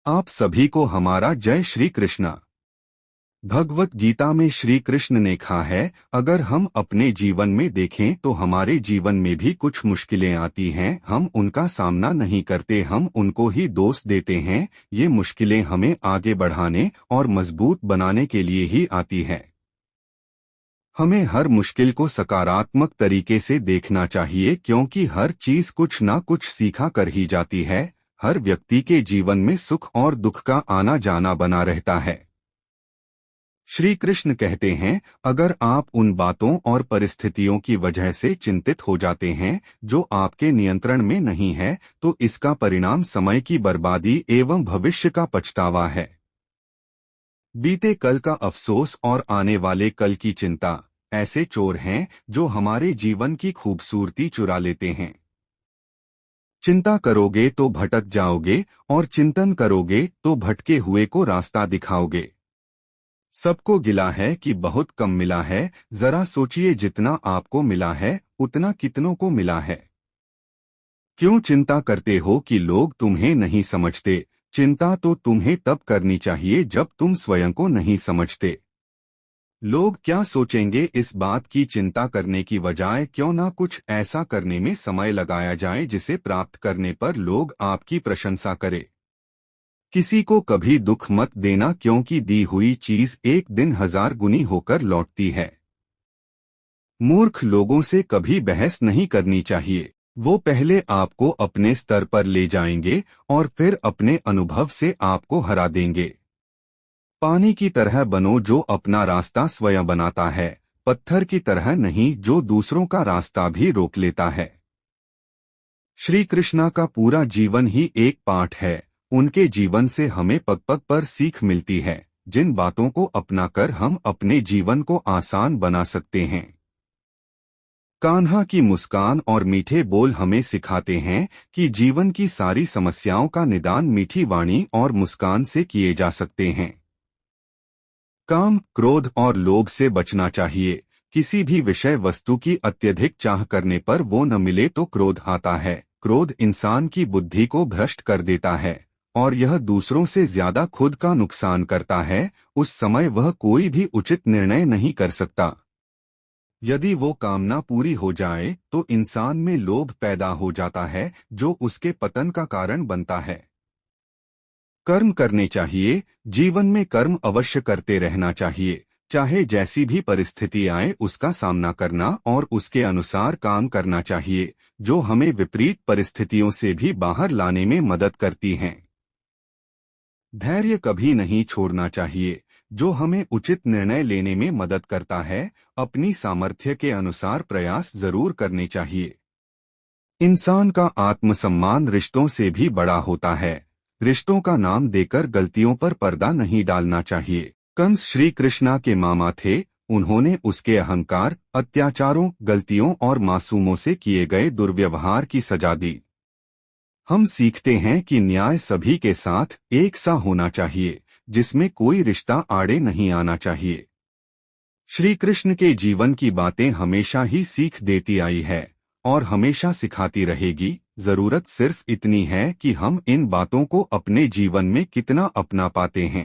आप सभी को हमारा जय श्री कृष्ण। भगवत गीता में श्री कृष्ण ने कहा है, अगर हम अपने जीवन में देखें तो हमारे जीवन में भी कुछ मुश्किलें आती हैं, हम उनका सामना नहीं करते, हम उनको ही दोष देते हैं। ये मुश्किलें हमें आगे बढ़ाने और मजबूत बनाने के लिए ही आती है। हमें हर मुश्किल को सकारात्मक तरीके से देखना चाहिए, क्योंकि हर चीज कुछ ना कुछ सीखा कर ही जाती है। हर व्यक्ति के जीवन में सुख और दुख का आना जाना बना रहता है। श्री कृष्ण कहते हैं, अगर आप उन बातों और परिस्थितियों की वजह से चिंतित हो जाते हैं जो आपके नियंत्रण में नहीं है, तो इसका परिणाम समय की बर्बादी एवं भविष्य का पछतावा है। बीते कल का अफसोस और आने वाले कल की चिंता ऐसे चोर हैं जो हमारे जीवन की खूबसूरती चुरा लेते हैं। चिंता करोगे तो भटक जाओगे और चिंतन करोगे तो भटके हुए को रास्ता दिखाओगे। सबको गिला है कि बहुत कम मिला है, जरा सोचिए जितना आपको मिला है उतना कितनों को मिला है। क्यों चिंता करते हो कि लोग तुम्हें नहीं समझते? चिंता तो तुम्हें तब करनी चाहिए जब तुम स्वयं को नहीं समझते। लोग क्या सोचेंगे, इस बात की चिंता करने की बजाय क्यों ना कुछ ऐसा करने में समय लगाया जाए जिसे प्राप्त करने पर लोग आपकी प्रशंसा करें। किसी को कभी दुख मत देना, क्योंकि दी हुई चीज एक दिन 1000 गुनी होकर लौटती है। मूर्ख लोगों से कभी बहस नहीं करनी चाहिए। वो पहले आपको अपने स्तर पर ले जाएंगे और फिर अपने अनुभव से आपको हरा देंगे। पानी की तरह बनो जो अपना रास्ता स्वयं बनाता है, पत्थर की तरह नहीं जो दूसरों का रास्ता भी रोक लेता है। श्री कृष्णा का पूरा जीवन ही एक पाठ है। उनके जीवन से हमें पग पग पर सीख मिलती है, जिन बातों को अपनाकर हम अपने जीवन को आसान बना सकते हैं। कान्हा की मुस्कान और मीठे बोल हमें सिखाते हैं कि जीवन की सारी समस्याओं का निदान मीठी वाणी और मुस्कान से किए जा सकते हैं। काम, क्रोध और लोभ से बचना चाहिए। किसी भी विषय वस्तु की अत्यधिक चाह करने पर वो न मिले तो क्रोध आता है। क्रोध इंसान की बुद्धि को भ्रष्ट कर देता है और यह दूसरों से ज्यादा खुद का नुकसान करता है। उस समय वह कोई भी उचित निर्णय नहीं कर सकता। यदि वो कामना पूरी हो जाए तो इंसान में लोभ पैदा हो जाता है, जो उसके पतन का कारण बनता है। कर्म करने चाहिए। जीवन में कर्म अवश्य करते रहना चाहिए, चाहे जैसी भी परिस्थिति आए उसका सामना करना और उसके अनुसार काम करना चाहिए, जो हमें विपरीत परिस्थितियों से भी बाहर लाने में मदद करती हैं। धैर्य कभी नहीं छोड़ना चाहिए, जो हमें उचित निर्णय लेने में मदद करता है। अपनी सामर्थ्य के अनुसार प्रयास जरूर करने चाहिए। इंसान का आत्मसम्मान रिश्तों से भी बड़ा होता है। रिश्तों का नाम देकर गलतियों पर पर्दा नहीं डालना चाहिए। कंस श्री कृष्णा के मामा थे। उन्होंने उसके अहंकार, अत्याचारों, गलतियों और मासूमों से किए गए दुर्व्यवहार की सजा दी। हम सीखते हैं कि न्याय सभी के साथ एक सा होना चाहिए, जिसमें कोई रिश्ता आड़े नहीं आना चाहिए। श्री कृष्ण के जीवन की बातें हमेशा ही सीख देती आई है और हमेशा सिखाती रहेगी। जरूरत सिर्फ इतनी है कि हम इन बातों को अपने जीवन में कितना अपना पाते हैं।